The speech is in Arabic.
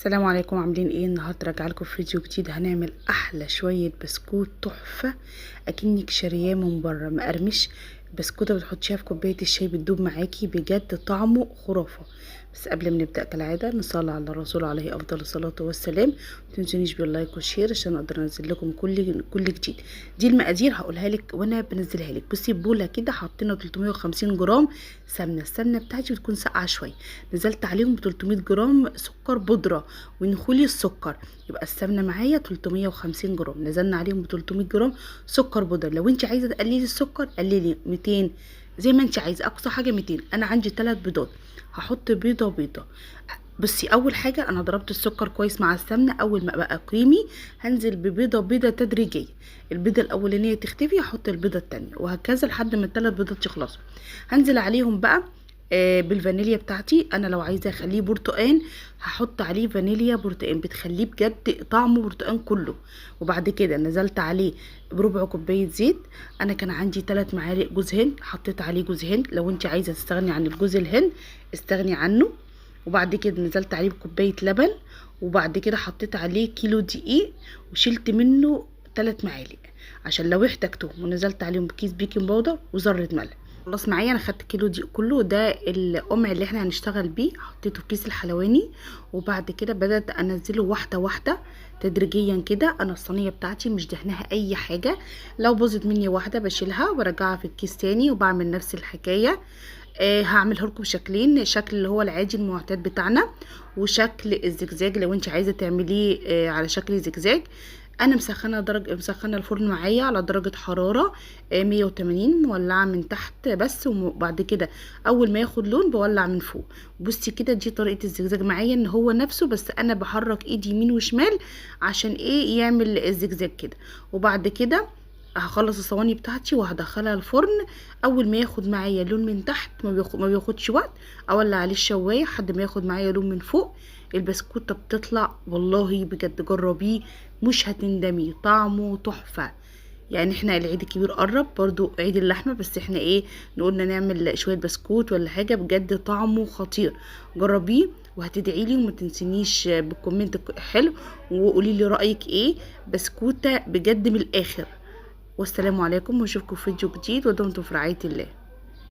السلام عليكم، عاملين ايه؟ النهارده راجعه لكم في فيديو جديد. هنعمل احلى شويه بسكوت تحفه اكنك شارياه من بره مقرمش. بسكوته بتحطيها في كوبايه الشاي بتدوب معاكي، بجد طعمه خرافه. بس قبل ما نبدا كالعاده نصلي على الرسول عليه افضل الصلاه والسلام. متنسونيش باللايك والشير عشان اقدر انزل لكم كل جديد. دي المقادير هقولها لك وانا بنزلها لك. بصي، بوله كده حطينا 350 جرام سمنه. السمنه بتاعتي بتكون ساقعه شويه. نزلت عليهم ب 300 جرام سكر بودره ونخولي السكر. يبقى السمنه معايا 350 جرام، نزلنا عليهم ب 300 جرام سكر بودره. لو انت عايزه تقللي السكر قللي 200 زي ما انت عايزه، اقصى حاجه 200. انا عندي 3 بيضات، هحط بيضه. بصي، اول حاجه انا ضربت السكر كويس مع السمنه. اول ما بقى كريمي هنزل ببيضه تدريجيا. البيضه الاولانيه تختفي احط البيضه التانية، وهكذا لحد ما الثلاث بيضات يخلصوا. هنزل عليهم بقى بالفانيليا بتاعتي. انا لو عايزه اخليه برتقان هحط عليه فانيليا برتقان، بتخليه بجد طعمه برتقان كله. وبعد كده نزلت عليه بربع كوبايه زيت. انا كان عندي 3 معالق جوز هند، حطيت عليه جوز هند. لو انت عايزه تستغني عن الجوز الهند استغني عنه. وبعد كده نزلت عليه بكوبايه لبن. وبعد كده حطيت عليه كيلو دقيق وشلت منه 3 معالق عشان لو احتجتهم. ونزلت عليهم بكيس بيكنج باودر وذره ملح. خلاص معايا انا خدت كيلو دقيق كله، ده القمع اللي احنا هنشتغل بيه، حطيته في كيس الحلواني. وبعد كده بدات انزله واحده واحده تدريجيا كده. انا الصينيه بتاعتي مش دهنها اي حاجه، لو باظت مني واحده بشيلها وبرجعها في الكيس تاني وبعمل نفس الحكايه. هعملها لكم شكلين، شكل اللي هو العادي المعتاد بتاعنا، وشكل الزجزاج لو انت عايزه تعمليه على شكل زجزاج. انا مسخنه الفرن معايا على درجه حراره 180، مولعه من تحت بس. وبعد كده اول ما ياخد لون بولع من فوق. بصي كده، دي طريقه الزجزاج معايا، ان هو نفسه بس انا بحرك ايدي يمين وشمال عشان ايه يعمل الزجزاج كده. وبعد كده هخلص الصواني بتاعتي وهدخلها الفرن. اول ما ياخد معايا لون من تحت ما بياخدش وقت، اولع عليه الشوايه لحد ما ياخد معايا لون من فوق. البسكوته بتطلع والله بجد، جربيه مش هتندمي، طعمه تحفه. يعني احنا العيد الكبير قرب، برضو عيد اللحمه، بس احنا ايه نقولنا نعمل شويه بسكوت ولا حاجه. بجد طعمه خطير، جربيه وهتدعي لي. وما تنسينيش بالكومنت حلو وقولي لي رايك ايه. بسكوته بجد من الاخر. والسلام عليكم، واشوفكم في فيديو جديد، ودمتم في رعاية الله.